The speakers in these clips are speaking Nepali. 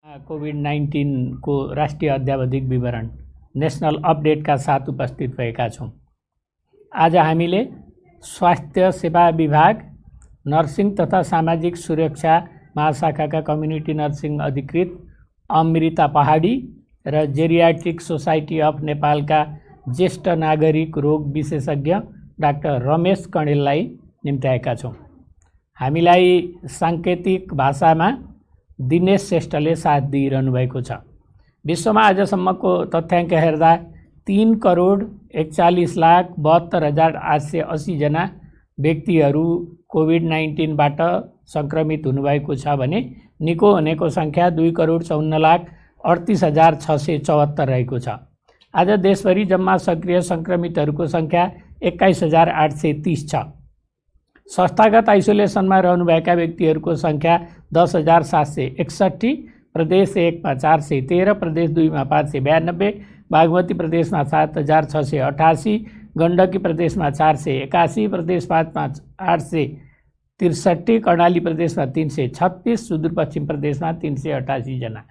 कोभिड-19 को राष्ट्रिय अद्यावधिक विवरण नेशनल अपडेटका साथ उपस्थित भएका छौँ। आज हामीले स्वास्थ्य सेवा विभाग, नर्सिङ तथा सामाजिक सुरक्षा महाशाखाका कम्युनिटी नर्सिङ अधिकृत अमृता पहाडी र जेरियाट्रिक सोसाइटी अफ नेपालका ज्येष्ठ नागरिक रोग विशेषज्ञ डाक्टर रमेश कणेललाई निम्त्याएका छौँ। हामीलाई साङ्केतिक भाषामा दिनेश श्रेष्ठले साथ दिइरहनु भएको छ। विश्वमा आजसम्मको तथ्याङ्क हेर्दा 3,41,72,880 जना व्यक्तिहरू कोभिड-19बाट सङ्क्रमित हुनुभएको छ भने निको हुनेको सङ्ख्या 2,54,38,674 रहेको छ। आज देशभरि जम्मा सक्रिय सङ्क्रमितहरूको सङ्ख्या 21,830 छ। संस्थागत आइसोलेसनमा रहनुभएका व्यक्तिहरूको सङ्ख्या 10,761, प्रदेश 1 मा 413, प्रदेश 2 मा 592, बागमती प्रदेशमा 7,688, गण्डकी प्रदेशमा 481, प्रदेश 5 मा 863, कर्णाली प्रदेशमा 336, सुदूरपश्चिम प्रदेशमा 388 जना।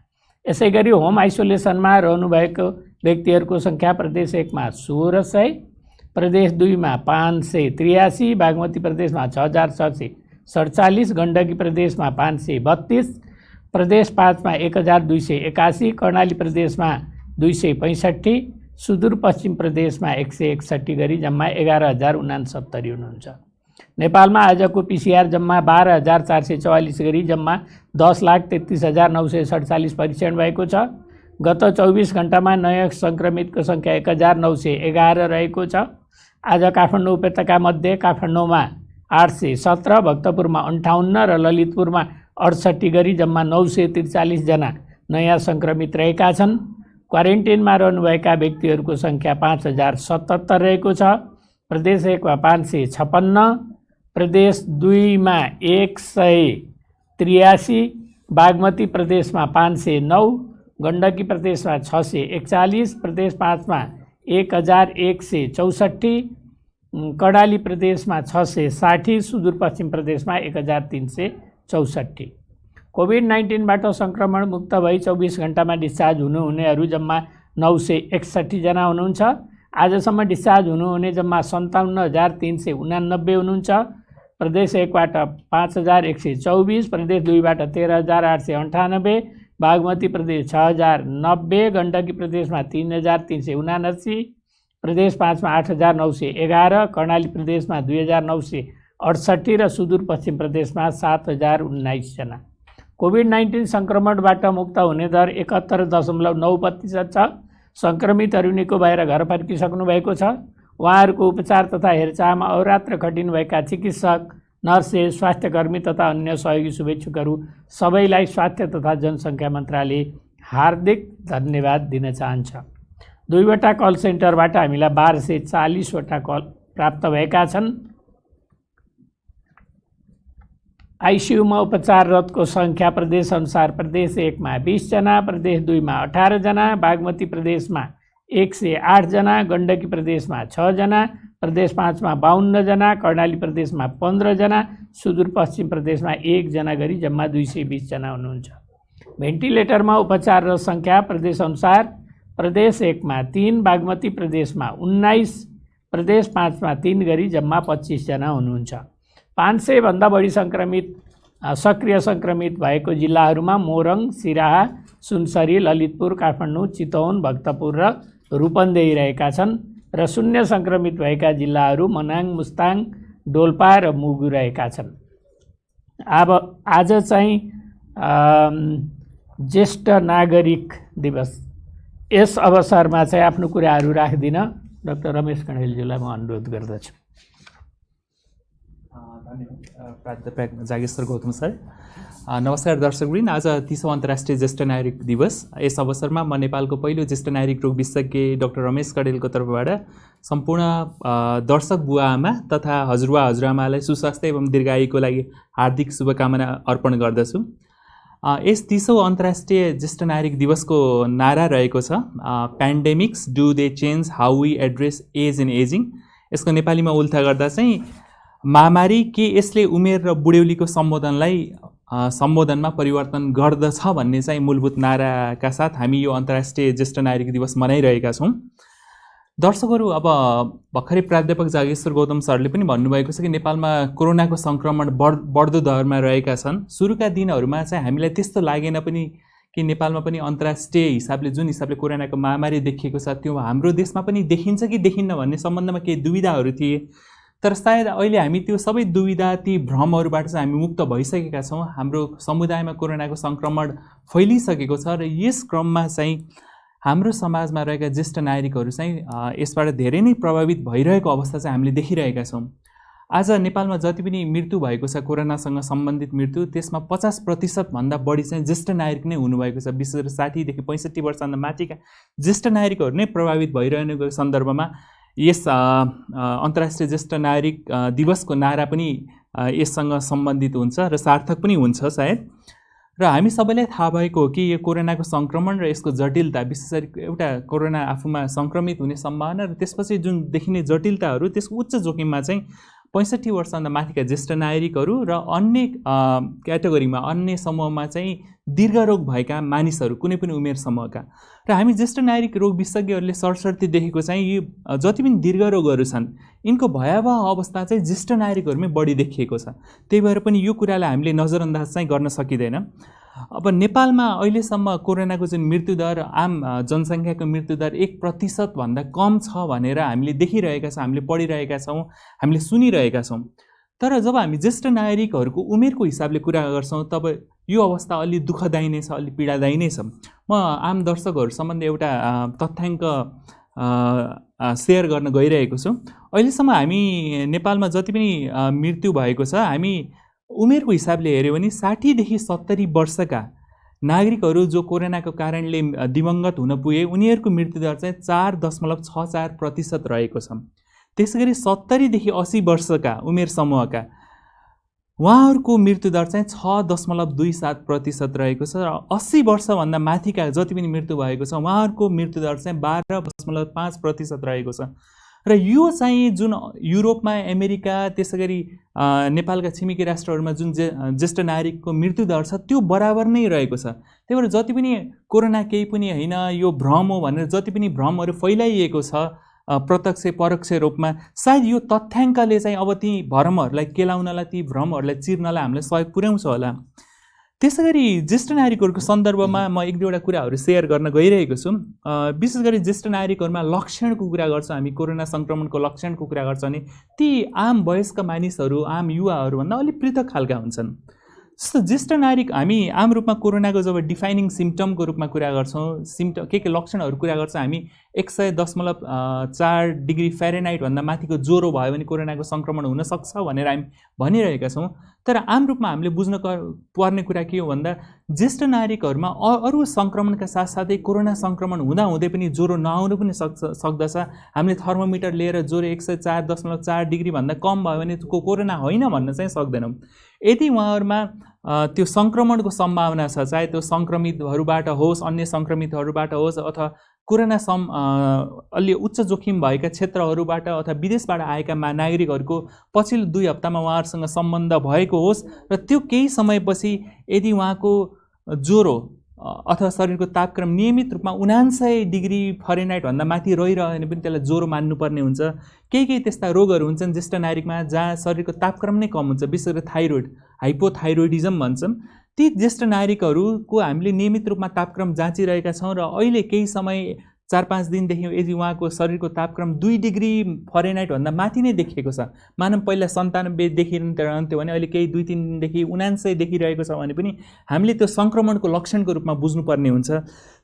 यसै गरी होम आइसोलेसनमा रहनुभएको व्यक्तिहरूको सङ्ख्या प्रदेश 1 मा 1,600, प्रदेश 2 मा 583, बागमती प्रदेशमा 6,647, गण्डकी प्रदेशमा 532, प्रदेश 5 मा 1,281, कर्णाली प्रदेशमा 265, सुदूरपश्चिम प्रदेशमा 161 गरी जम्मा 11,069 हुनुहुन्छ। नेपालमा आजको पिसिआर जम्मा 12,444 गरी जम्मा 10,33,947 परीक्षण भएको छ। गत 24 घण्टामा नयाँ सङ्क्रमितको सङ्ख्या 1,911 रहेको छ। आज काठमाडौँ उपत्यकामध्ये काठमाडौँमा 817, भक्तपुरमा 58 र ललितपुरमा 68 गरी जम्मा 943 जना नयाँ सङ्क्रमित रहेका छन्। क्वारेन्टिनमा रहनुभएका व्यक्तिहरूको सङ्ख्या 5,077 रहेको छ। प्रदेश 1 मा 556, प्रदेश 2 मा 183, बागमती प्रदेशमा 509, गण्डकी प्रदेशमा 641, प्रदेश 5 मा 1,164, कर्णाली प्रदेशमा 660, सुदूरपश्चिम प्रदेशमा 1,364। कोभिड-19बाट सङ्क्रमण मुक्त भई 24 घण्टामा डिस्चार्ज हुनुहुनेहरू जम्मा 961 जना हुनुहुन्छ। आजसम्म डिस्चार्ज हुनुहुने जम्मा 57,389 हुनुहुन्छ। प्रदेश 1 बाट 5,124, प्रदेश 2 बाट 13,898, बागमती प्रदेश 6,090, गण्डकी प्रदेशमा 3,379, प्रदेश 5 मा 8,911, कर्णाली प्रदेशमा 2,968 र सुदूरपश्चिम प्रदेशमा 7,019 जना। कोभिड-19 सङ्क्रमणबाट मुक्त हुने दर 71.9% छ। सङ्क्रमितहरू निको भएर घर फर्किसक्नु भएको छ। उहाँहरूको उपचार तथा हेरचाहमा अहोरात्र खटिनुभएका चिकित्सक, नर्सेस, स्वास्थ्यकर्मी तथा अन्य सहयोगी शुभेच्छुकहरू सबैलाई स्वास्थ्य तथा जनसङ्ख्या मन्त्रालय हार्दिक धन्यवाद दिन चाहन्छ। 2वटा कल सेन्टरबाट हामीलाई 1240वटा कल प्राप्त भएका छन्। आइसियुमा उपचाररतको सङ्ख्या प्रदेश अनुसार प्रदेश 1 मा 20 जना, प्रदेश 2 मा 18 जना, बागमती प्रदेशमा 108 जना, गण्डकी प्रदेशमा 6 जना, प्रदेश 5 मा 52 जना, कर्णाली प्रदेशमा 15 जना, सुदूरपश्चिम प्रदेशमा 1 जना गरी जम्मा 220 जना हुनुहुन्छ। भेन्टिलेटरमा उपचाररत सङ्ख्या प्रदेश अनुसार प्रदेश 1 मा 3, बागमती प्रदेशमा 19, प्रदेश 5 मा 3 गरी जम्मा 25 जना हुनुहुन्छ। 500 भन्दा बढी सक्रिय सङ्क्रमित भएको जिल्लाहरूमा मोरङ, सिराहा, सुनसरी, ललितपुर, काठमाडौँ, चितवन, भक्तपुर र रूपन्देही रहेका छन् र शून्य सङ्क्रमित भएका जिल्लाहरू मनाङ, मुस्ताङ, डोल्पा र मुगु रहेका छन्। अब आज चाहिँ ज्येष्ठ नागरिक दिवस। यस अवसरमा चाहिँ आफ्नो कुराहरू राख्दिन डाक्टर रमेश कणेलज्यूलाई म अनुरोध गर्दछु। प्राध्यापक जागेश्वर गौतम सर। नमस्कार दर्शकवृन्द, आज 30औं अन्तर्राष्ट्रिय ज्येष्ठ नागरिक दिवस। यस अवसरमा म नेपालको पहिलो ज्येष्ठ नागरिक रोग विशेषज्ञ डाक्टर रमेश कणेलको तर्फबाट सम्पूर्ण दर्शक बुवा आमा तथा हजुरबा हजुरआमालाई सुस्वास्थ्य एवं दीर्घायुको लागि हार्दिक शुभकामना अर्पण गर्दछु। यस 30औं अन्तर्राष्ट्रिय ज्येष्ठ नागरिक दिवसको नारा रहेको छ, pandemics do they change how we address age in ageing. यसको नेपालीमा उल्था गर्दा चाहिँ महामारी के यसले उमेर र बुढ्यौलीको सम्बोधनलाई सम्बोधनमा परिवर्तन गर्दछ भन्ने चाहिँ मूलभूत नाराका साथ हामी यो अन्तर्राष्ट्रिय ज्येष्ठ नागरिक दिवस मनाइरहेका छौँ। दर्शकहरू, अब भर्खरै प्राध्यापक जागेश्वर गौतम सरले पनि भन्नुभएको छ कि नेपालमा कोरोनाको सङ्क्रमण बढ्दो दरमा रहेका छन्। सुरुका दिनहरूमा चाहिँ हामीलाई त्यस्तो लागेन पनि कि नेपालमा पनि अन्तर्राष्ट्रिय हिसाबले जुन हिसाबले कोरोनाको महामारी देखिएको छ त्यो हाम्रो देशमा पनि देखिन्छ कि देखिन्न भन्ने सम्बन्धमा केही दुविधाहरू थिए। तर सायद अहिले हामी त्यो सबै दुविधा, ती भ्रमहरूबाट चाहिँ हामी मुक्त भइसकेका छौँ। हाम्रो समुदायमा कोरोनाको सङ्क्रमण फैलिसकेको छ र यस क्रममा चाहिँ हाम्रो समाजमा रहेका ज्येष्ठ नागरिकहरू चाहिँ यसबाट धेरै नै प्रभावित भइरहेको अवस्था चाहिँ हामीले देखिरहेका छौँ। आज नेपालमा जति पनि मृत्यु भएको छ कोरोनासँग सम्बन्धित मृत्यु, त्यसमा 50% भन्दा बढी चाहिँ ज्येष्ठ नागरिक नै हुनुभएको छ। विशेष गरी 60 देखि 65 वर्षभन्दा माथिका ज्येष्ठ नागरिकहरू नै प्रभावित भइरहेको सन्दर्भमा यस अन्तर्राष्ट्रिय ज्येष्ठ नागरिक दिवसको नारा पनि यससँग सम्बन्धित हुन्छ र सार्थक पनि हुन्छ सायद। र हामी सबैलाई थाहा भएको हो कि यो कोरोनाको सङ्क्रमण र यसको जटिलता, विशेष गरी एउटा कोरोना आफूमा सङ्क्रमित हुने सम्भावना र त्यसपछि जुन देखिने जटिलताहरू, त्यसको उच्च जोखिममा चाहिँ 65 वर्षभन्दा माथिका ज्येष्ठ नागरिकहरू र अन्य क्याटेगोरीमा, अन्य समूहमा चाहिँ दीर्घरोग भएका मानिसहरू, कुनै पनि उमेर समूहका। र हामी ज्येष्ठ नागरिक रोग विशेषज्ञहरूले सरसर्ती देखेको चाहिँ यो जति पनि दीर्घरोगहरू छन् यिनको भयावह अवस्था चाहिँ ज्येष्ठ नागरिकहरूमै बढी देखिएको छ। त्यही भएर पनि यो कुरालाई हामीले नजरअन्दाज चाहिँ गर्न सकिँदैन। अब नेपालमा अहिलेसम्म कोरोनाको जुन मृत्युदर, आम जनसङ्ख्याको मृत्युदर 1% भन्दा कम छ भनेर हामीले देखिरहेका छौँ, हामीले पढिरहेका छौँ, हामीले सुनिरहेका छौँ। तर जब हामी ज्येष्ठ नागरिकहरूको उमेरको हिसाबले कुरा गर्छौँ तब यो अवस्था अलि दुःखदायी नै छ, अलि पीडादायी नै छ। म आम दर्शकहरू सम्बन्धी एउटा तथ्याङ्क सेयर गर्न गइरहेको छु। अहिलेसम्म हामी नेपालमा जति पनि मृत्यु भएको छ, हामी उमेरको हिसाबले हेऱ्यो भने 60 देखि 70 वर्षका नागरिकहरू जो कोरोनाको कारणले दिवंगत हुन पुगे उनीहरूको मृत्युदर चाहिँ 4.64% रहेको छ। त्यसैगरी 70 देखि 80 वर्षका उमेर समूहका उहाँहरूको मृत्युदर चाहिँ 6.27% रहेको छ र 80 वर्षभन्दा माथिका जति पनि मृत्यु भएको छ उहाँहरूको मृत्युदर चाहिँ 12.5% रहेको छ। र यो चाहिँ जुन युरोपमा, अमेरिका, त्यसैगरी नेपालका छिमेकी राष्ट्रहरूमा जुन ज्येष्ठ नागरिकको मृत्युदर छ त्यो बराबर नै रहेको छ। त्यही भएर जति पनि कोरोना केही पनि होइन, यो भ्रम हो भनेर जति पनि भ्रमहरू फैलाइएको छ प्रत्यक्ष परोक्ष रूपमा, सायद यो तथ्याङ्कले चाहिँ अब ती भ्रमहरूलाई केलाउनलाई, ती भ्रमहरूलाई चिर्नलाई हामीलाई सहयोग पुर्याउँछ होला। त्यसैगरी ज्येष्ठ नागरिकहरूको सन्दर्भमा म एक दुईवटा कुराहरू सेयर गर्न गइरहेको छु। विशेष गरी ज्येष्ठ नागरिकहरूमा लक्षणको कुरा गर्छ, हामी कोरोना सङ्क्रमणको लक्षणको कुरा गर्छ भने ती आम वयस्क मानिसहरू, आम युवाहरूभन्दा अलिक पृथक खालका हुन्छन्। जस्तो ज्येष्ठ नागरिक हामी आम रूपमा कोरोनाको जब डिफाइनिङ सिम्टमको रूपमा कुरा गर्छौँ, के लक्षणहरू कुरा गर्छौँ, हामी 100.4 डिग्री फ़ारेनहाइट भन्दा माथिको ज्वरो भयो भने कोरोनाको सङ्क्रमण हुनसक्छ भनेर हामी भनिरहेका छौँ। तर आम रूपमा हामीले बुझ्न पर्ने कुरा के हो भन्दा ज्येष्ठ नागरिकहरूमा अरू सङ्क्रमणका साथसाथै कोरोना सङ्क्रमण हुँदाहुँदै पनि ज्वरो नआउनु पनि सक्दछ। हामीले थर्मोमिटर लिएर ज्वरो 104.4 डिग्री भन्दा कम भयो भने कोरोना होइन भन्न चाहिँ सक्दैनौँ। यदि उहाँहरूमा त्यो सङ्क्रमणको सम्भावना छ, चाहे त्यो सङ्क्रमितहरूबाट होस्, अन्य सङ्क्रमितहरूबाट होस्, अथवा कोरोना अलि उच्च जोखिम भएका क्षेत्रहरूबाट अथवा विदेशबाट आएका नागरिकहरूको पछिल्लो 2 हप्तामा उहाँहरूसँग सम्बन्ध भएको होस् र त्यो केही समयपछि यदि उहाँको ज्वरो अथवा शरीरको तापक्रम नियमित रूपमा 79 डिग्री फ़ारेनहाइट भन्दा माथि रहिरह्यो भने पनि त्यसलाई ज्वरो मान्नुपर्ने हुन्छ। केही त्यस्ता रोगहरू हुन्छन् ज्येष्ठ नागरिकमा जहाँ शरीरको तापक्रम नै कम हुन्छ, विशेष गरी थाइरोइड, हाइपोथाइरोइडिजम भन्छौँ। ती ज्येष्ठ नागरिकहरूको हामीले नियमित रूपमा तापक्रम जाँचिरहेका छौँ र अहिले केही समय 4-5 दिनदेखि यदि उहाँको शरीरको तापक्रम 2 डिग्री फ़ारेनहाइट भन्दा माथि नै देखिएको छ, मानौँ पहिला 97 देखिरहन्थ्यो भने अहिले केही 2-3 दिनदेखि 79 देखिरहेको छ भने पनि हामीले त्यो सङ्क्रमणको लक्षणको रूपमा बुझ्नुपर्ने हुन्छ।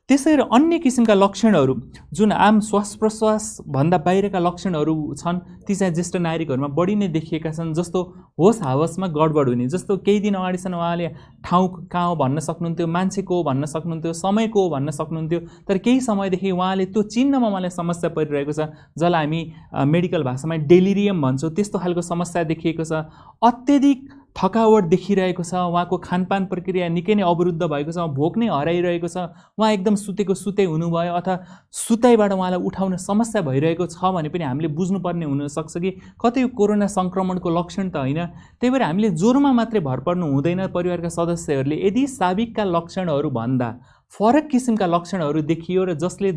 त्यसै गरी अन्य किसिमका लक्षणहरू जुन आम श्वास प्रश्वास भन्दा बाहिरका लक्षणहरू छन् ती चाहिँ ज्येष्ठ नागरिकहरूमा बढी नै देखिएका छन्। जस्तो होस हावसमा गडबड हुने, जस्तो केही दिन अगाडिसम्म उहाँले ठाउँ कहाँ हो भन्न सक्नुहुन्थ्यो, मान्छे को भन्न सक्नुहुन्थ्यो, समय को भन्न सक्नुहुन्थ्यो, तर केही समयदेखि उहाँले त्यो चिन्नमा मलाई समस्या परिरहेको छ, जसलाई हामी मेडिकल भाषामा डेलिरियम भन्छौँ, त्यस्तो खालको समस्या देखिएको छ। अत्यधिक थकावट देखिरहेको छ, उहाँको खानपान प्रक्रिया निकै नै अवरुद्ध भएको छ, भोक नै हराइरहेको छ, उहाँ एकदम सुते हुनुभयो अथवा सुताइबाट उहाँलाई उठाउन समस्या भइरहेको छ भने पनि हामीले बुझ्नुपर्ने हुनसक्छ कि कतै यो कोरोना सङ्क्रमणको लक्षण त होइन। त्यही भएर हामीले ज्वरोमा मात्रै भर पर्नु हुँदैन। परिवारका सदस्यहरूले यदि साविकका लक्षणहरू भन्दा फरक किसिमका लक्षणहरू देखियो र जसले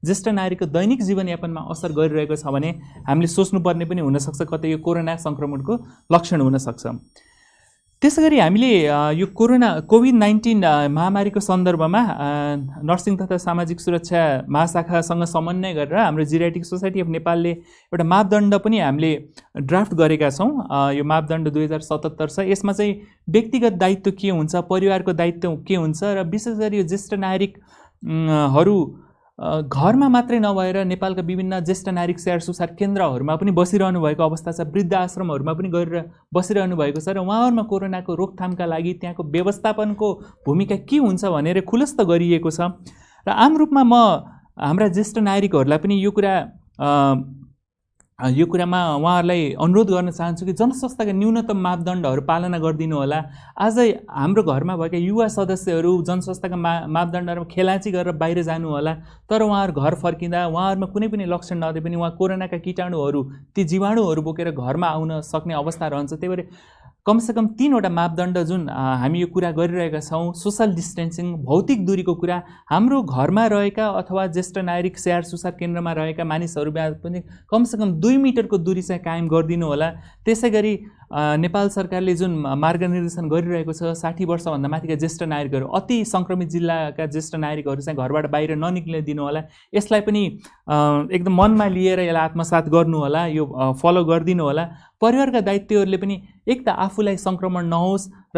ज्येष्ठ नारीको दैनिक जीवनयापनमा असर गरिरहेको छ भने हामीले सोच्नुपर्ने पनि हुनसक्छ कतै यो कोरोना सङ्क्रमणको लक्षण हुनसक्छ। त्यसैगरी हामीले यो कोभिड-19 महामारीको सन्दर्भमा नर्सिङ तथा सामाजिक सुरक्षा महाशाखासँग समन्वय गरेर हाम्रो जिरियाट्रिक सोसाइटी अफ नेपालले एउटा मापदण्ड पनि हामीले ड्राफ्ट गरेका छौँ। यो मापदण्ड 2077 छ। यसमा चाहिँ व्यक्तिगत दायित्व के हुन्छ, परिवारको दायित्व के हुन्छ र विशेष गरी यो ज्येष्ठ नागरिकहरू घरमा मात्रै नभएर नेपालका विभिन्न ज्येष्ठ नागरिक स्याहार सुसार केन्द्रहरूमा पनि बसिरहनु भएको अवस्था छ, वृद्ध आश्रमहरूमा पनि गएर बसिरहनु भएको छ र उहाँहरूमा कोरोनाको रोकथामका लागि त्यहाँको व्यवस्थापनको भूमिका के हुन्छ भनेर खुलस्त गरिएको छ। र आम रूपमा म हाम्रा ज्येष्ठ नागरिकहरूलाई पनि यो कुरामा उहाँहरूलाई अनुरोध गर्न चाहन्छु कि जनस्वास्थ्यका न्यूनतम मापदण्डहरू पालना गरिदिनु होला। आज हाम्रो घरमा भएका युवा सदस्यहरू जनस्वास्थ्यका मापदण्डहरूमा खेलाची गरेर बाहिर जानु होला, तर उहाँहरू घर फर्किँदा उहाँहरूमा कुनै पनि लक्षण नदिए पनि उहाँ कोरोनाका कीटाणुहरू ती जीवाणुहरू बोकेर घरमा आउन सक्ने अवस्था रहन्छ। त्यही भएर कमसेकम 3वटा मापदण्ड जुन हामी यो कुरा गरिरहेका छौँ, सोसल डिस्टेन्सिङ, भौतिक दूरीको कुरा हाम्रो घरमा रहेका अथवा ज्येष्ठ नागरिक स्याहार सुसार केन्द्रमा रहेका मानिसहरूमा पनि कमसेकम 2 मिटरको दूरी चाहिँ कायम गरिदिनु होला। त्यसै गरी नेपाल सरकारले जुन मार्गनिर्देशन गरिरहेको छ 60 वर्षभन्दा माथिका ज्येष्ठ नागरिकहरू, अति सङ्क्रमित जिल्लाका ज्येष्ठ नागरिकहरू चाहिँ घरबाट बाहिर ननिक्लिन दिनु होला। यसलाई पनि एकदम मनमा लिएर यसलाई आत्मसात गर्नु होला, यो फलो गरिदिनु होला। परिवारका दायित्वहरूले पनि एक त आफूलाई सङ्क्रमण नहोस् र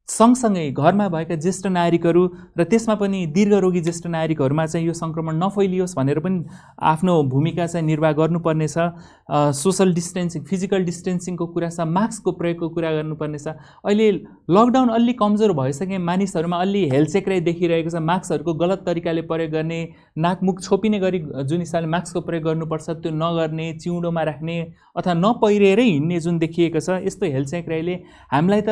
सँगसँगै घरमा भएका ज्येष्ठ नागरिकहरू र त्यसमा पनि दीर्घरोगी ज्येष्ठ नागरिकहरूमा चाहिँ यो सङ्क्रमण नफैलियोस् भनेर पनि आफ्नो भूमिका चाहिँ निर्वाह गर्नुपर्नेछ। सोसल डिस्टेन्सिङ, फिजिकल डिस्टेन्सिङको कुरा छ, मास्कको प्रयोगको कुरा गर्नुपर्नेछ। अहिले लकडाउन अलि कमजोर भइसके मानिसहरूमा अलि हेलचेक्राइ देखिरहेको छ। मास्कहरूको गलत तरिकाले प्रयोग गर्ने, नाकमुख छोपिने गरी जुन हिसाबले मास्कको प्रयोग गर्नुपर्छ त्यो नगर्ने, चिउँडोमा राख्ने अथवा नपहिरेरै हिँड्ने जुन देखिएको छ, यस्तो हेलचेक्राइले हामीलाई त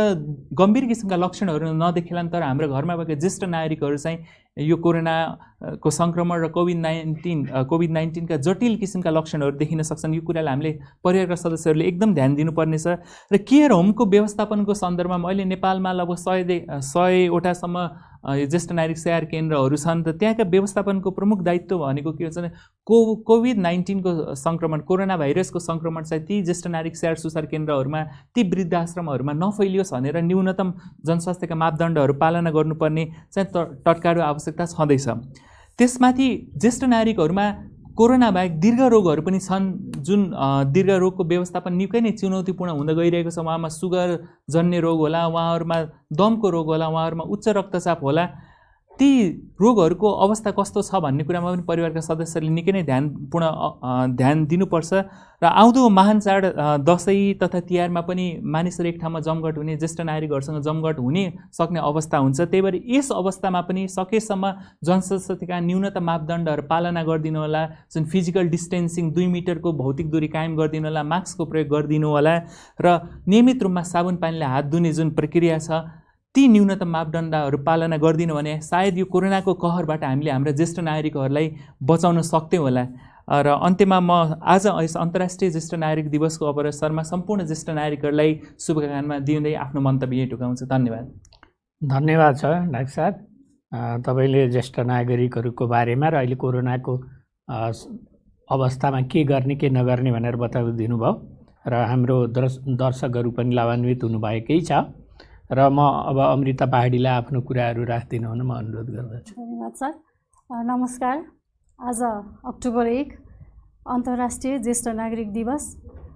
गम्भीर किसिमका लक्षणहरू नदेखिएला तर हाम्रो घरमा भएका ज्येष्ठ नागरिकहरू चाहिँ यो कोरोनाको सङ्क्रमण र कोभिड-19 का जटिल किसिमका लक्षणहरू देखिन सक्छन्। यो कुरालाई हामीले परिवारका सदस्यहरूले एकदम ध्यान दिनुपर्नेछ। र केयर होमको व्यवस्थापनको सन्दर्भमा अहिले नेपालमा लगभग 100वटासम्म ज्येष्ठ नागरिक स्याहार केन्द्रहरू छन्। त त्यहाँका व्यवस्थापनको प्रमुख दायित्व भनेको के हुन्छ भने कोभिड-19 को सङ्क्रमण, कोरोना भाइरसको सङ्क्रमण चाहिँ ती ज्येष्ठ नागरिक स्याहार सुसार केन्द्रहरूमा, ती वृद्ध आश्रमहरूमा नफैलियोस् भनेर न्यूनतम जनस्वास्थ्यका मापदण्डहरू पालना गर्नुपर्ने चाहिँ तत्काल आवश्यकता छँदैछ। त्यसमाथि ज्येष्ठ नागरिकहरूमा कोरोना बाहेक दीर्घ रोगहरू पनि छन्, जुन दीर्घ रोगको व्यवस्थापन निकै नै चुनौतीपूर्ण हुँदै गइरहेको छ। उहाँमा सुगर जन्य रोग होला, उहाँहरूमा दमको रोग होला, उहाँहरूमा उच्च रक्तचाप होला। ती रोगहरूको अवस्था कस्तो छ भन्ने कुरामा पनि परिवारका सदस्यहरूले निकै नै ध्यान दिनुपर्छ। र आउँदो महान चाड दसैँ तथा तिहारमा पनि मानिसहरू एक ठाउँमा जमघट हुने, ज्येष्ठ नागरिकहरूसँग जमघट हुने सक्ने अवस्था हुन्छ। त्यही भएर यस अवस्थामा पनि सकेसम्म जनस्वास्थ्यका न्यूनतम मापदण्डहरू पालना गरिदिनु होला। जुन फिजिकल डिस्टेन्सिङ 2 मिटरको भौतिक दूरी कायम गरिदिनु होला, मास्कको प्रयोग गरिदिनु होला र नियमित रूपमा साबुन पानीले हात धुने जुन प्रक्रिया छ ती न्यूनतम मापदण्डहरू पालना गरिदिनु भने सायद यो कोरोनाको कहरबाट हामीले हाम्रा ज्येष्ठ नागरिकहरूलाई बचाउन सक्थ्यौँ होला। र अन्त्यमा म आज अन्तर्राष्ट्रिय ज्येष्ठ नागरिक दिवसको अवसरमा सम्पूर्ण ज्येष्ठ नागरिकहरूलाई शुभकामना दिँदै आफ्नो मन्तव्य यही टुकाउँछु। धन्यवाद। धन्यवाद छ डाक्टर साहब, तपाईँले ज्येष्ठ नागरिकहरूको बारेमा र अहिले कोरोनाको अवस्थामा के गर्ने के नगर्ने भनेर बताइदिनु भयो र हाम्रो दर्शकहरू पनि लाभान्वित हुनुभएकै छ। र म अब अमृता पहाडीलाई आफ्नो कुराहरू राखिदिनु हुन म अनुरोध गर्दछु। धन्यवाद सर। नमस्कार। आज अक्टोबर 1 अन्तर्राष्ट्रिय ज्येष्ठ नागरिक दिवस।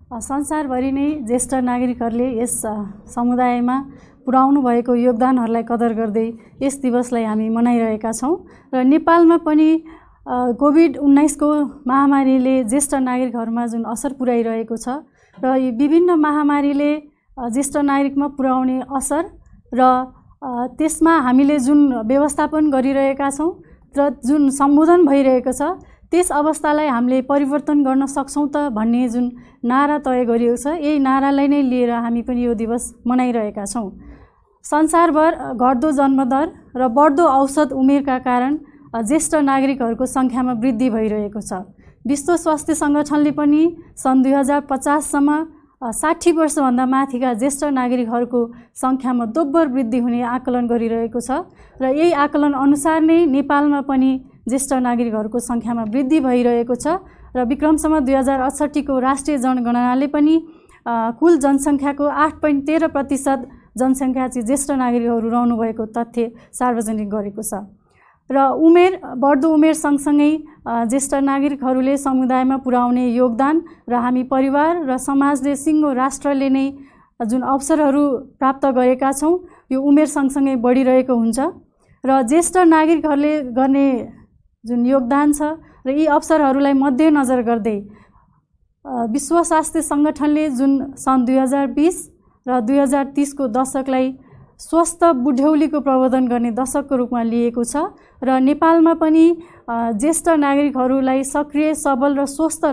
संसारभरि नै ज्येष्ठ नागरिकहरूले यस समुदायमा पुर्याउनु भएको योगदानहरूलाई कदर गर्दै यस दिवसलाई हामी मनाइरहेका छौँ। र नेपालमा पनि कोभिड-19 को महामारीले ज्येष्ठ नागरिकहरूमा जुन असर पुर्याइरहेको छ र यी विभिन्न महामारीले ज्येष्ठ नागरिकमा पुर्याउने असर र त्यसमा हामीले जुन व्यवस्थापन गरिरहेका छौँ र जुन सम्बोधन भइरहेको छ त्यस अवस्थालाई हामीले परिवर्तन गर्न सक्छौँ त भन्ने जुन नारा तय गरिएको छ, यही नारालाई नै लिएर हामी पनि यो दिवस मनाइरहेका छौँ। संसारभर घट्दो जन्मदर र बढ्दो औसत उमेरका कारण ज्येष्ठ नागरिकहरूको सङ्ख्यामा वृद्धि भइरहेको छ। विश्व स्वास्थ्य सङ्गठनले पनि सन् 2050सम्म 60 वर्षभन्दा माथिका ज्येष्ठ नागरिकहरूको सङ्ख्यामा दोब्बर वृद्धि हुने आकलन गरिरहेको छ र यही आकलन अनुसार नै नेपालमा पनि ज्येष्ठ नागरिकहरूको सङ्ख्यामा वृद्धि भइरहेको छ र विक्रमसम्म 2068 को राष्ट्रिय जनगणनाले पनि कुल जनसङ्ख्याको 8.13% जनसङ्ख्या चाहिँ ज्येष्ठ नागरिकहरू रहनुभएको तथ्य सार्वजनिक गरेको छ र बढ्दो उमेर सँगसँगै ज्येष्ठ नागरिकहरूले समुदायमा पुर्याउने योगदान र हामी परिवार र समाजले सिङ्गो राष्ट्रले नै जुन अवसरहरू प्राप्त गरेका छौँ यो उमेर सँगसँगै बढिरहेको हुन्छ र ज्येष्ठ नागरिकहरूले गर्ने जुन योगदान छ र यी अवसरहरूलाई मध्यनजर गर्दै विश्व स्वास्थ्य सङ्गठनले जुन सन् 2020 र 2030 को दशकलाई स्वस्थ बुढ्यौलीको प्रबोधन गर्ने दशकको रूपमा लिएको छ र नेपालमा पनि ज्येष्ठ नागरिकहरूलाई सक्रिय सबल र स्वस्थ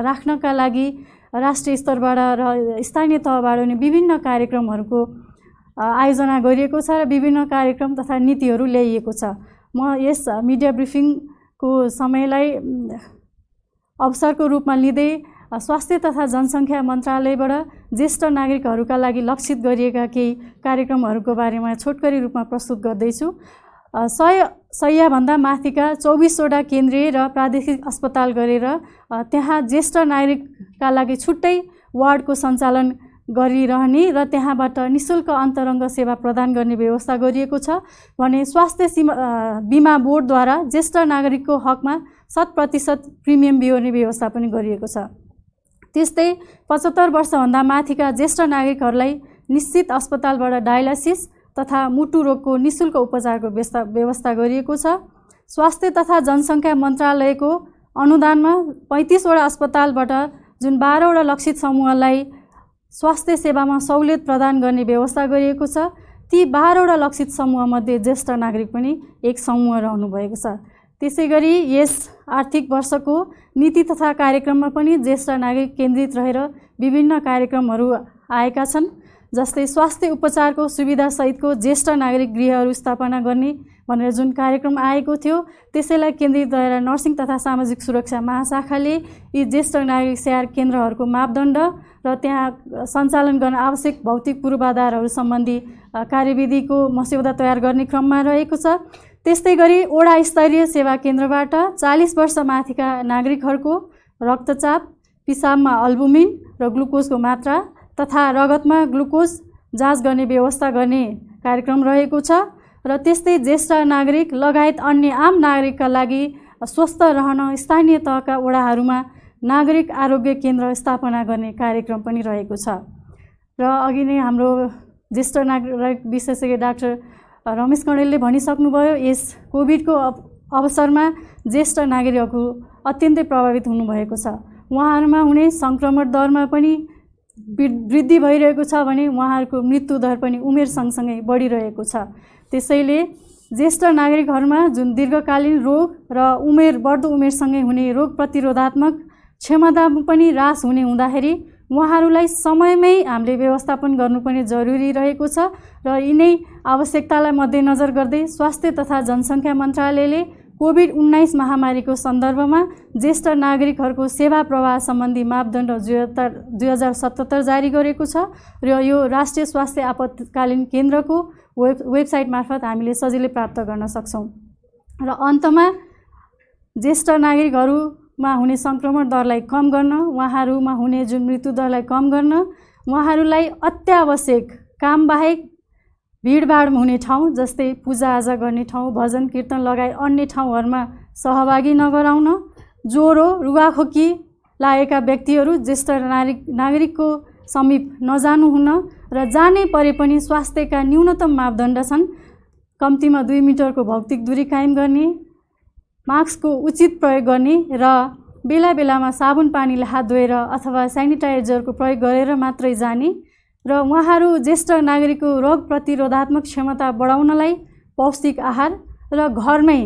राख्नका लागि राष्ट्रिय स्तरबाट र स्थानीय तहबाट पनि विभिन्न कार्यक्रमहरूको आयोजना गरिएको छ र विभिन्न कार्यक्रम तथा नीतिहरू ल्याइएको छ। म यस मिडिया ब्रिफिङको समयलाई अवसरको रूपमा लिँदै स्वास्थ्य तथा जनसङ्ख्या मन्त्रालयबाट ज्येष्ठ नागरिकहरूका लागि लक्षित गरिएका केही कार्यक्रमहरूको बारेमा छोटकरी रूपमा प्रस्तुत गर्दैछु। 100 शय्याभन्दा माथिका 24वटा केन्द्रीय र प्रादेशिक अस्पताल गरेर त्यहाँ ज्येष्ठ नागरिकका लागि छुट्टै वार्डको सञ्चालन गरिरहने र त्यहाँबाट निःशुल्क अन्तरङ्ग सेवा प्रदान गर्ने व्यवस्था गरिएको छ भने स्वास्थ्य बिमा बोर्डद्वारा ज्येष्ठ नागरिकको हकमा 100% प्रिमियम बिहोर्ने व्यवस्था पनि गरिएको छ। त्यस्तै 75 वर्षभन्दा माथिका ज्येष्ठ नागरिकहरूलाई निश्चित अस्पतालबाट डायलासिस तथा मुटु रोगको निःशुल्क उपचारको व्यवस्था गरिएको छ। स्वास्थ्य तथा जनसङ्ख्या मन्त्रालयको अनुदानमा 35वटा अस्पतालबाट जुन 12वटा लक्षित समूहलाई स्वास्थ्य सेवामा सहुलियत प्रदान गर्ने व्यवस्था गरिएको छ। ती 12वटा लक्षित समूहमध्ये ज्येष्ठ नागरिक पनि एक समूह रहनुभएको छ। त्यसैगरी यस आर्थिक वर्षको नीति तथा कार्यक्रममा पनि ज्येष्ठ नागरिक केन्द्रित रहेर विभिन्न कार्यक्रमहरू आएका छन्। जस्तै स्वास्थ्य उपचारको सुविधासहितको ज्येष्ठ नागरिक गृहहरू स्थापना गर्ने भनेर जुन कार्यक्रम आएको थियो त्यसैलाई केन्द्रित रहेर नर्सिङ तथा सामाजिक सुरक्षा महाशाखाले यी ज्येष्ठ नागरिक स्याहार केन्द्रहरूको मापदण्ड र त्यहाँ सञ्चालन गर्न आवश्यक भौतिक पूर्वाधारहरू सम्बन्धी कार्यविधिको मस्यौदा तयार गर्ने क्रममा रहेको छ। त्यस्तै गरी वडा स्तरीय सेवा केन्द्रबाट 40 वर्ष माथिका नागरिकहरूको रक्तचाप, पिसाबमा अल्बुमिन र ग्लुकोजको मात्रा तथा रगतमा ग्लुकोज जाँच गर्ने व्यवस्था गर्ने कार्यक्रम रहेको छ र त्यस्तै ज्येष्ठ नागरिक लगायत अन्य आम नागरिकका लागि स्वस्थ रहन स्थानीय तहका वडाहरूमा नागरिक आरोग्य केन्द्र स्थापना गर्ने कार्यक्रम पनि रहेको छ। र अघि नै हाम्रो ज्येष्ठ नागरिक विशेषज्ञ डाक्टर रमेश कँडेलले भनिसक्नुभयो, यस कोभिडको अवसरमा ज्येष्ठ नागरिकहरू अत्यन्तै प्रभावित हुनुभएको छ। उहाँहरूमा हुने सङ्क्रमण दरमा पनि वृद्धि भइरहेको छ भने उहाँहरूको मृत्यु दर पनि उमेर सँगसँगै बढिरहेको छ। त्यसैले ज्येष्ठ नागरिकहरूमा जुन दीर्घकालीन रोग र बढ्दो उमेरसँगै हुने रोग प्रतिरोधात्मक क्षमता पनि ह्रास हुने हुँदाखेरि उहाँहरूलाई समयमै हामीले व्यवस्थापन गर्नुपर्ने जरुरी रहेको छ र यिनै आवश्यकतालाई मध्यनजर गर्दै स्वास्थ्य तथा जनसङ्ख्या मन्त्रालयले कोभिड-19 महामारीको सन्दर्भमा ज्येष्ठ नागरिकहरूको सेवा प्रवाह सम्बन्धी मापदण्ड 2077 जारी गरेको छ र यो राष्ट्रिय स्वास्थ्य आपतकालीन केन्द्रको वेबसाइट मार्फत हामीले सजिलै प्राप्त गर्न सक्छौँ। र अन्तमा ज्येष्ठ नागरिकहरूमा हुने सङ्क्रमण दरलाई कम गर्न, उहाँहरूमा हुने जुन मृत्यु दरलाई कम गर्न, उहाँहरूलाई अत्यावश्यक कामबाहेक भिडभाड हुने ठाउँ जस्तै पूजाआजा गर्ने ठाउँ, भजन कीर्तन लगायत अन्य ठाउँहरूमा सहभागी नगराउन, ज्वरो रुगाखोकी लागेका व्यक्तिहरू ज्येष्ठ नागरिकको समीप नजानु हुन र जानै परे पनि स्वास्थ्यका न्यूनतम मापदण्ड छन्। कम्तीमा 2 मिटरको भौतिक दूरी कायम गर्ने, मास्कको उचित प्रयोग गर्ने र बेला बेलामा साबुन पानीले हात धोएर अथवा सेनिटाइजरको प्रयोग गरेर मात्रै जाने र उहाँहरू ज्येष्ठ नागरिकको रोग प्रतिरोधात्मक क्षमता बढाउनलाई पौष्टिक आहार र घरमै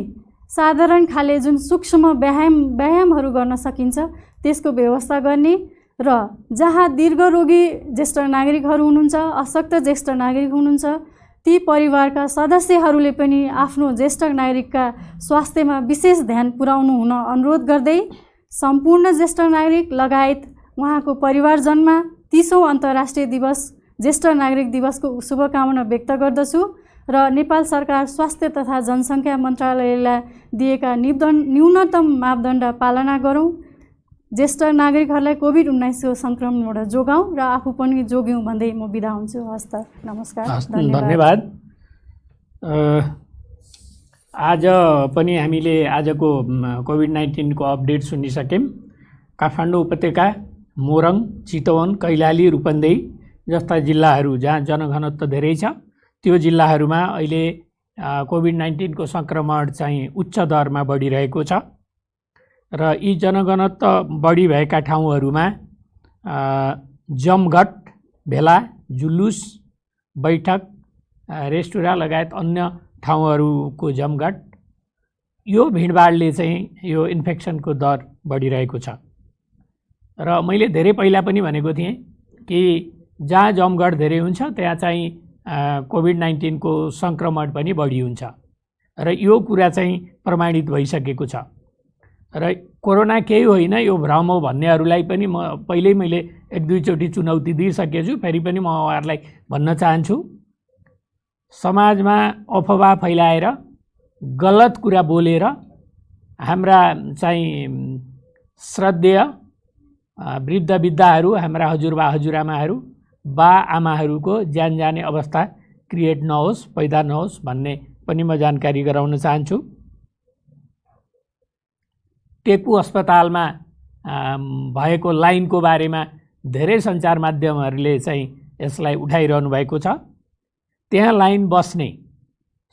साधारण खाले जुन सूक्ष्म व्यायामहरू गर्न सकिन्छ त्यसको व्यवस्था गर्ने र जहाँ दीर्घरोगी ज्येष्ठ नागरिकहरू हुनुहुन्छ, अशक्त ज्येष्ठ नागरिक हुनुहुन्छ, ती परिवारका सदस्यहरूले पनि आफ्नो ज्येष्ठ नागरिकका स्वास्थ्यमा विशेष ध्यान पुर्याउनु हुन अनुरोध गर्दै सम्पूर्ण ज्येष्ठ नागरिक लगायत उहाँको परिवारजनमा 30औं अन्तर्राष्ट्रिय दिवस ज्येष्ठ नागरिक दिवसको शुभकामना व्यक्त गर्दछु र नेपाल सरकार स्वास्थ्य तथा जनसङ्ख्या मन्त्रालयलाई दिएका न्यूनतम मापदण्ड पालना गरौँ, ज्येष्ठ नागरिकहरूलाई कोभिड-19 को सङ्क्रमणबाट जोगाउँ र आफू पनि जोग्यौँ भन्दै म बिदा हुन्छु। हस्त, नमस्कार, धन्यवाद। आज पनि हामीले आजको कोभिड-19 को अपडेट सुनिसक्यौँ। काठमाडौँ उपत्यका, मोरङ, चितवन, कैलाली, रूपन्देही जस्ता जिल्लाहरू जहाँ जनघनत्व धेरै छ त्यो जिल्लाहरूमा अहिले कोभिड-19 को सङ्क्रमण चाहिँ उच्च दरमा बढिरहेको छ र यी जनघनत्व बढी भएका ठाउँहरूमा जमघट, भेला, जुलुस, बैठक, रेस्टुरेन्ट लगायत अन्य ठाउँहरूको जमघट, यो भिडभाडले चाहिँ यो इन्फेक्सनको दर बढिरहेको छ र मैले धेरै पहिला पनि भनेको थिएँ कि जहाँ जमघट धेरै हुन्छ त्यहाँ चाहिँ कोभिड-19 को सङ्क्रमण पनि बढी हुन्छ र यो कुरा चाहिँ प्रमाणित भइसकेको छ र कोरोना केही होइन, यो भ्रम हो भन्नेहरूलाई पनि म पहिल्यै मैले 1-2 चोटि चुनौती दिइसकेको छु। फेरि पनि म उहाँहरूलाई भन्न चाहन्छु, समाजमा अफवाह फैलाएर गलत कुरा बोलेर हाम्रा चाहिँ श्रद्धेय वृद्ध विद्धाहरू, हाम्रा हजुरबा हजुरआमाहरू, बा आमाहरूको ज्यान जाने अवस्था क्रिएट नहोस्, पैदा नहोस् भन्ने पनि म जानकारी गराउन चाहन्छु। टेकु अस्पतालमा भएको लाइनको बारेमा धेरै सञ्चार माध्यमहरूले चाहिँ यसलाई उठाइरहनु भएको छ। त्यहाँ लाइन बस्ने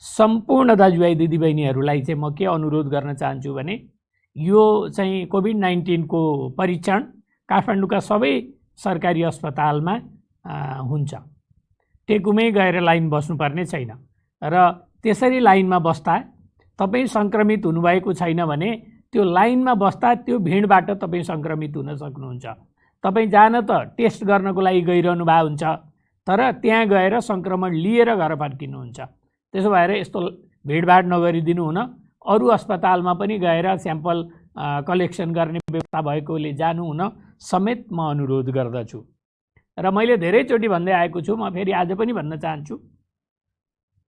सम्पूर्ण दाजुभाइ दिदीबहिनीहरूलाई चाहिँ म के अनुरोध गर्न चाहन्छु भने यो चाहिँ कोभिड-19 को परीक्षण काठमाडौँका सबै सरकारी अस्पतालमा हुन्छ। टेकुमै गएर लाइन बस्नुपर्ने छैन र त्यसरी लाइनमा बस्दा तपाईँ सङ्क्रमित हुनुभएको छैन भने त्यो लाइनमा बस्दा त्यो भिडबाट तपाईँ सङ्क्रमित हुन सक्नुहुन्छ। तपाईँ जान त टेस्ट गर्नको लागि गइरहनु भएको हुन्छ तर त्यहाँ गएर सङ्क्रमण लिएर घर फर्किनुहुन्छ। त्यसो भएर यस्तो भिडभाड नगरिदिनु हुन अरू अस्पतालमा पनि गएर स्याम्पल कलेक्सन गर्ने व्यवस्था भएकोले जानु हुन समेत म अनुरोध गर्दछु। र मैले धेरैचोटि भन्दै आएको छु, म फेरि आज पनि भन्न चाहन्छु,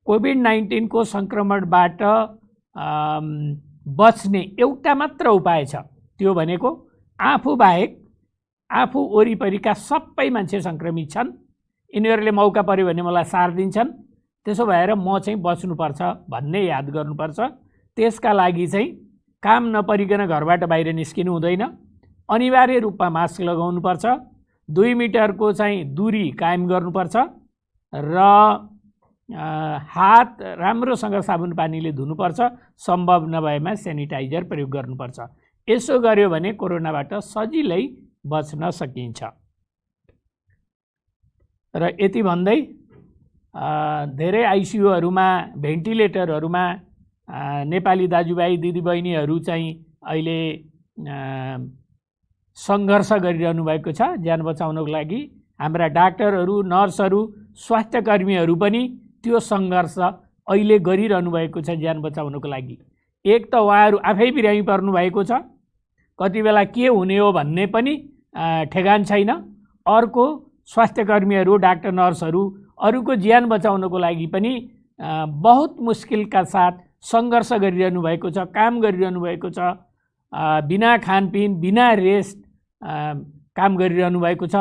कोभिड-19 को सङ्क्रमणबाट बच्ने एउटा मात्र उपाय छ, त्यो भनेको आफू बाहेक आफू वरिपरिका सबै मान्छे सङ्क्रमित छन्, यिनीहरूले मौका पर्यो भने मलाई सार दिन्छन्, त्यसो भएर म चाहिँ बच्नुपर्छ भन्ने याद गर्नुपर्छ। त्यसका लागि चाहिँ काम नपरिकन घरबाट बाहिर निस्किनु हुँदैन, अनिवार्य रूपमा मास्क लगाउनुपर्छ, 2 मिटरको चाहिँ दूरी कायम गर्नुपर्छ र हात राम्रोसँग साबुन पानीले धुनुपर्छ, सम्भव नभएमा सेनिटाइजर प्रयोग गर्नुपर्छ। यसो गर्यो भने कोरोनाबाट सजिलै बच्न सकिन्छ। र यति भन्दै धेरै आइसियुहरूमा, भेन्टिलेटरहरूमा नेपाली दाजुभाइ दिदीबहिनीहरू चाहिँ अहिले सङ्घर्ष गरिरहनु भएको छ ज्यान बचाउनको लागि। हाम्रा डाक्टरहरू, नर्सहरू, स्वास्थ्यकर्मीहरू पनि त्यो सङ्घर्ष अहिले गरिरहनु भएको छ ज्यान बचाउनको लागि। एक त उहाँहरू आफै बिरामी पर्नु भएको छ, कति बेला के हुने हो भन्ने पनि ठेगान छैन। अर्को स्वास्थ्यकर्मीहरू, डाक्टर, नर्सहरू अरूको ज्यान बचाउनको लागि पनि बहुत मुस्किलका साथ सङ्घर्ष गरिरहनु भएको छ, काम गरिरहनु भएको छ, बिना खानपिन, बिना रेस्ट काम गरिरहनु भएको छ।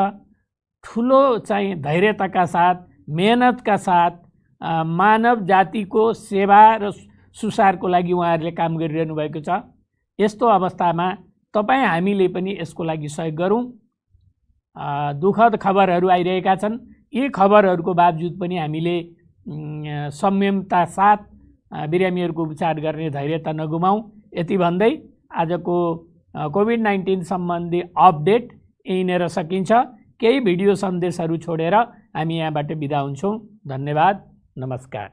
ठुलो चाहिँ धैर्यताका साथ, मेहनतका साथ मानव जातिको सेवा र सुसारको लागि उहाँहरूले काम गरिरहनु भएको छ। यस्तो अवस्थामा तपाईँ हामीले पनि यसको लागि सहयोग गरौँ। दुःखद खबरहरू आइरहेका छन्, यी खबरहरूको बावजुद पनि हामीले संयमता साथ बिरामीहरूको उपचार गर्ने धैर्यता नगुमाउँ। यति भन्दै आजको कोभिड-19 सम्बन्धी अपडेट यहीँनिर सकिन्छ। केही भिडियो सन्देशहरू छोडेर हामी यहाँबाट बिदा हुन्छौँ। धन्यवाद, नमस्कार।